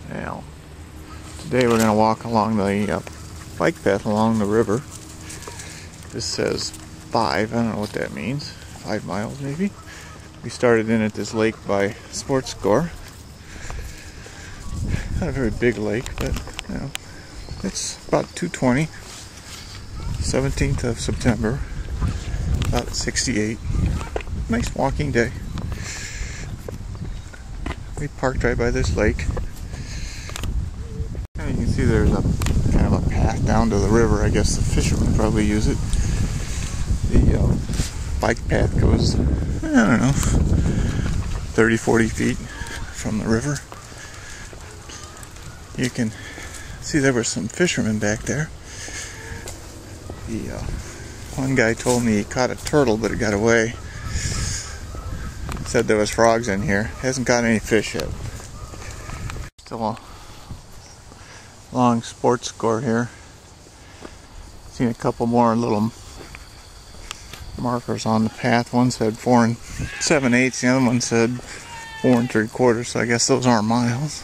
Now, today we're going to walk along the bike path along the river. This says 5, I don't know what that means, 5 miles maybe. We started in at this lake by Sports Score. Not a very big lake, but you know, it's about 2:20, 17th of September, about 68. Nice walking day. We parked right by this lake. And you can see there's a kind of a path down to the river. I guess the fishermen probably use it. The bike path goes, I don't know, 30, 40 feet from the river. You can see there were some fishermen back there. The one guy told me he caught a turtle, but it got away. Said there was frogs in here. Hasn't got any fish yet. Still a long Sports Score here. Seen a couple more little markers on the path. One said 4 7/8, the other one said 4 3/4, so I guess those aren't miles.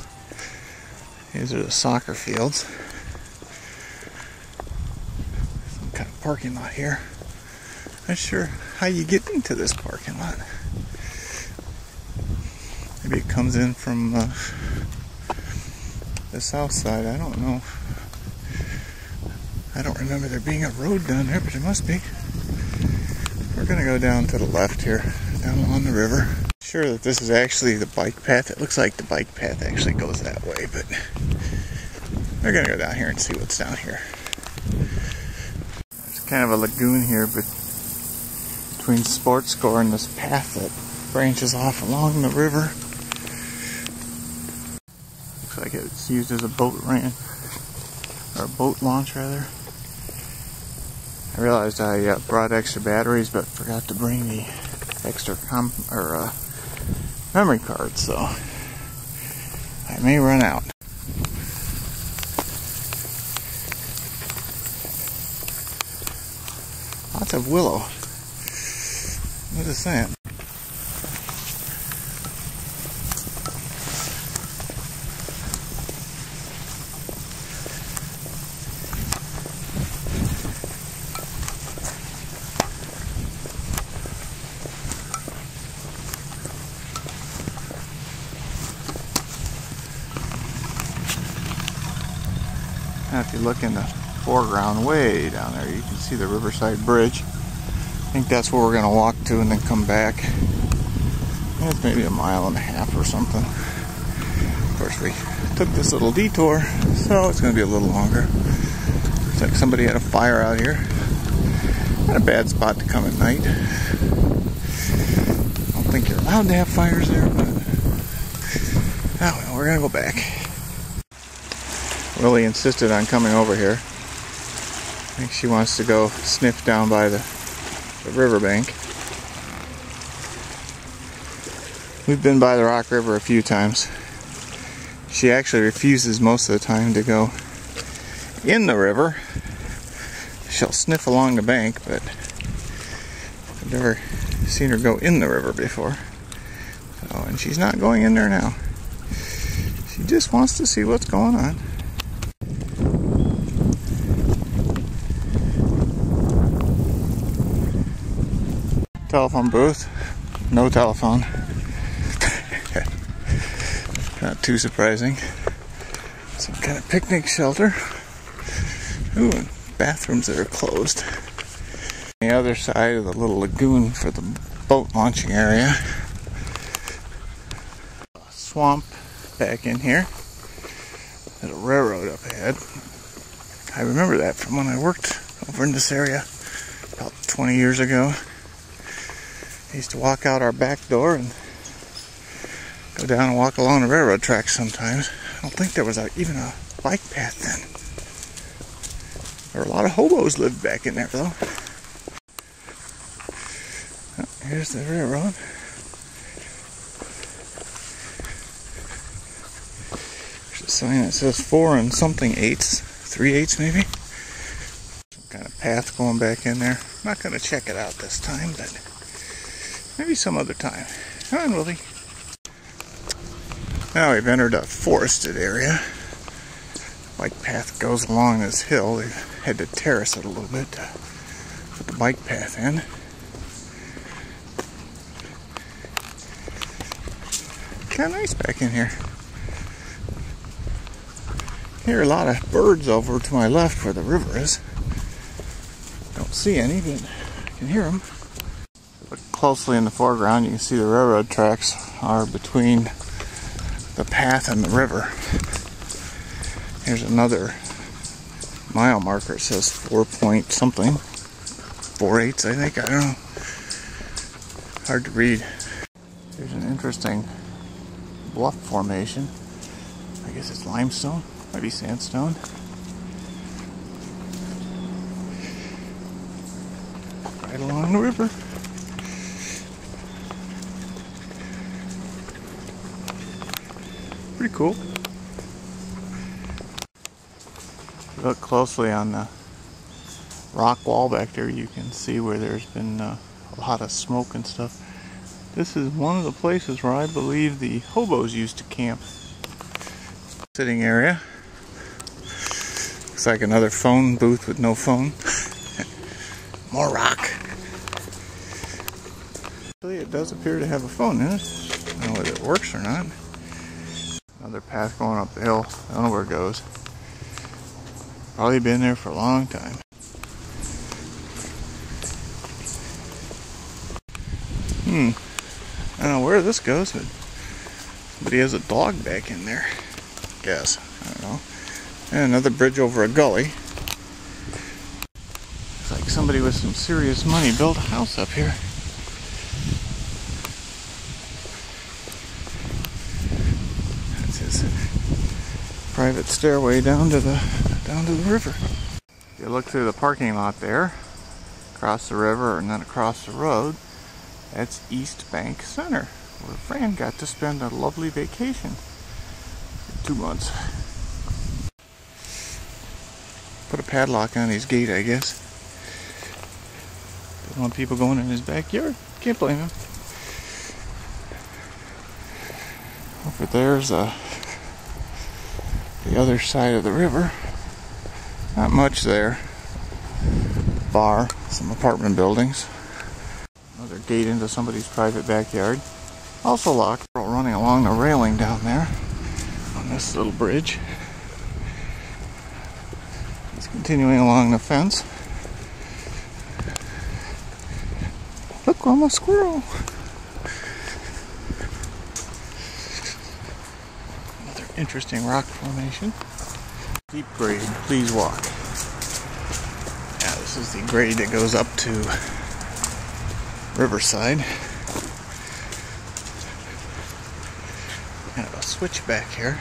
These are the soccer fields. Some kind of parking lot here. Not sure how you get into this parking lot. Maybe it comes in from the south side. I don't know. I don't remember there being a road down there, but there must be. We're going to go down to the left here, down along the river. Sure that this is actually the bike path. It looks like the bike path actually goes that way, but we're going to go down here and see what's down here. There's kind of a lagoon here between Sports Score and this path that branches off along the river. Looks like it's used as a boat ramp, or a boat launch rather. I realized I brought extra batteries, but forgot to bring the extra memory card, so I may run out. Lots of willow. What is that? Now if you look in the foreground way down there, you can see the Riverside Bridge. I think that's where we're going to walk to and then come back. It's maybe 1.5 miles or something. Of course, we took this little detour, so it's going to be a little longer. Looks like somebody had a fire out here. Not a bad spot to come at night. I don't think you're allowed to have fires there, but oh well, we're going to go back. Willie insisted on coming over here. I think she wants to go sniff down by the riverbank. We've been by the Rock River a few times. She actually refuses most of the time to go in the river. She'll sniff along the bank, but I've never seen her go in the river before. So, and she's not going in there now. She just wants to see what's going on. Telephone booth, no telephone. Not too surprising. Some kind of picnic shelter. Ooh, and bathrooms that are closed. On the other side of the little lagoon for the boat launching area. Swamp back in here. There's a railroad up ahead. I remember that from when I worked over in this area about 20 years ago. I used to walk out our back door and go down and walk along the railroad tracks sometimes. I don't think there was even a bike path then. There were a lot of hobos lived back in there though. Oh, here's the railroad. There's a sign that says 4 and something 8ths, 3/8 maybe. Some kind of path going back in there. I'm not going to check it out this time, but maybe some other time. Come on, Willie. Now we've entered a forested area. Bike path goes along this hill. They had to terrace it a little bit to put the bike path in. Kind of nice back in here. Hear a lot of birds over to my left where the river is. Don't see any, but I can hear them. Look closely in the foreground, you can see the railroad tracks are between the path and the river. Here's another mile marker. It says 4 point something. 4/8, I think. I don't know. Hard to read. Here's an interesting bluff formation. I guess it's limestone. Might be sandstone. Right along the river. Pretty cool. If you look closely on the rock wall back there, you can see where there's been a lot of smoke and stuff. This is one of the places where I believe the hobos used to camp. Sitting area. Looks like another phone booth with no phone. More rock. Actually, it does appear to have a phone in it. I don't know whether it works or not. Another path going up the hill. I don't know where it goes. Probably been there for a long time. I don't know where this goes, but somebody has a dog back in there. Guess. I don't know. And another bridge over a gully. Looks like somebody with some serious money built a house up here. That's his private stairway down to the river. If you look through the parking lot there, across the river and then across the road, that's East Bank Center, where Fran got to spend a lovely vacation for 2 months. Put a padlock on his gate, I guess. Don't want people going in his backyard. Can't blame him. Over there's the other side of the river. Not much there. Bar, some apartment buildings. Another gate into somebody's private backyard. Also locked. Running along the railing down there on this little bridge. He's continuing along the fence. Look, almost squirrel. Another interesting rock formation. Steep grade, please walk. Yeah, this is the grade that goes up to Riverside. Kind of a switchback here.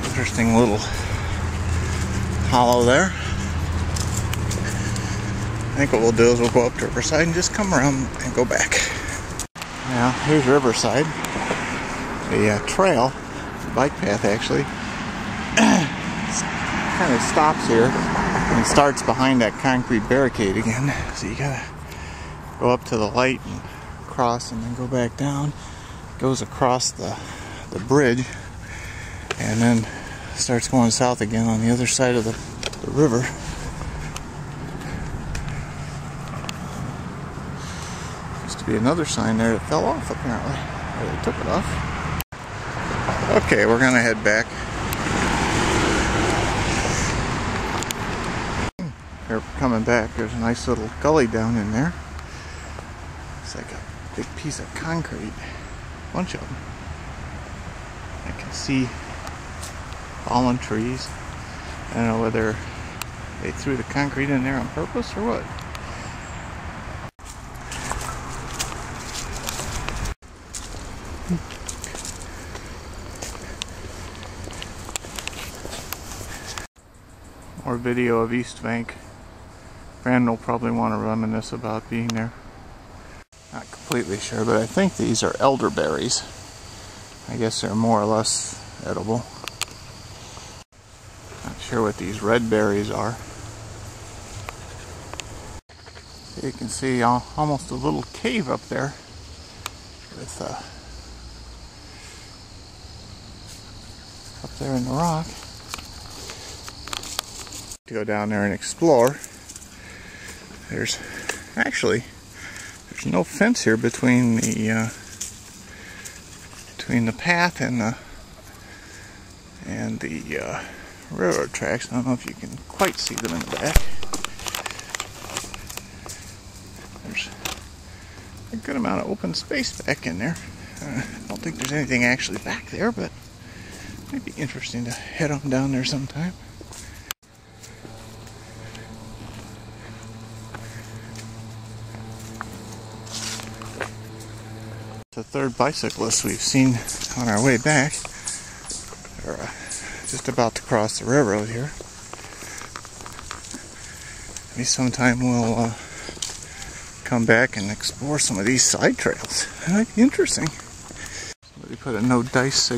Interesting little hollow there. I think what we'll do is we'll go up to Riverside and just come around and go back. Now, here's Riverside. The trail, the bike path actually, kind of stops here and starts behind that concrete barricade again. So you gotta go up to the light and cross and then go back down. It goes across the bridge and then starts going south again on the other side of the river. Used to be another sign there that fell off apparently. Or they took it off. Okay, we're gonna head back. Here, coming back, there's a nice little gully down in there. It's like a big piece of concrete. A bunch of them. I can see fallen trees. I don't know whether they threw the concrete in there on purpose or what. More video of East Bank. Fran will probably want to reminisce about being there. Not completely sure, but I think these are elderberries. I guess they're more or less edible. Not sure what these red berries are. You can see almost a little cave up there. with up there in the rock. To go down there and explore. There's no fence here between the path and the railroad tracks. I don't know if you can quite see them in the back. There's a good amount of open space back in there. I don't think there's anything actually back there, but it might be interesting to head on down there sometime. The third bicyclist we've seen on our way back. They're just about to cross the railroad here. Maybe sometime we'll come back and explore some of these side trails. That might be interesting. Somebody put a no dice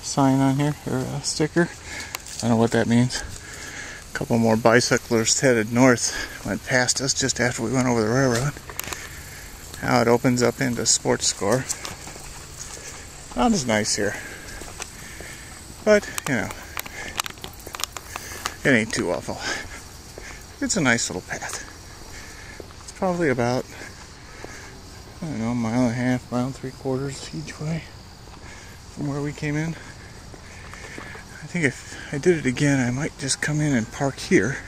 sign on here, or a sticker. I don't know what that means. A couple more bicyclists headed north went past us just after we went over the railroad. Now it opens up into Sports Score. Not as nice here. But, you know, it ain't too awful. It's a nice little path. It's probably about, I don't know, a mile and a half, mile and 3/4 each way from where we came in. I think if I did it again, I might just come in and park here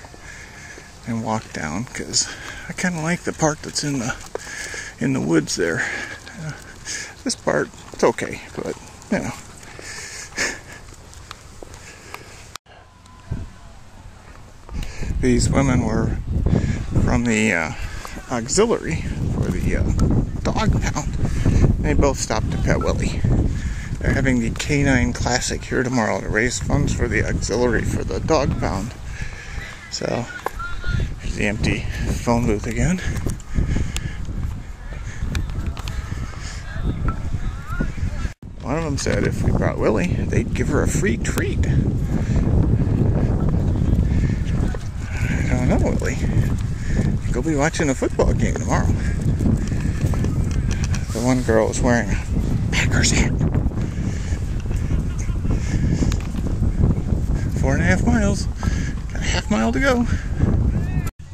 and walk down, because I kind of like the part that's in the woods there. This part, it's okay, but, you know. These women were from the auxiliary for the dog pound. They both stopped at Pet Willie. They're having the Canine Classic here tomorrow to raise funds for the auxiliary for the dog pound. So, here's the empty phone booth again. One of them said if we brought Willie, they'd give her a free treat. I don't know, Willie. Go be watching a football game tomorrow. The one girl was wearing a Packers hat. 4.5 miles. Got a half mile to go.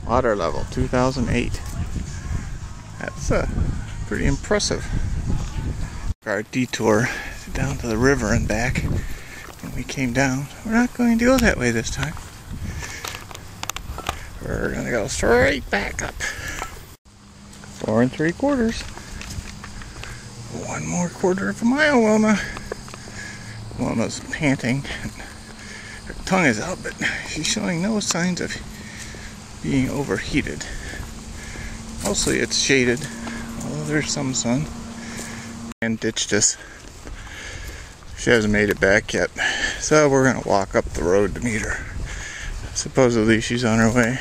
Water level 2008. That's pretty impressive. Our detour down to the river and back when we came down. We're not going to go that way this time. We're going to go straight back up. 4 3/4. One more quarter of a mile, Wilma. Wilma's panting. Her tongue is out, but she's showing no signs of being overheated. Mostly it's shaded, although there's some sun. And ditched us. She hasn't made it back yet, so we're gonna walk up the road to meet her. Supposedly she's on her way.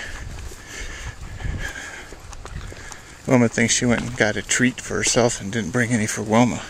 Wilma thinks she went and got a treat for herself and didn't bring any for Wilma.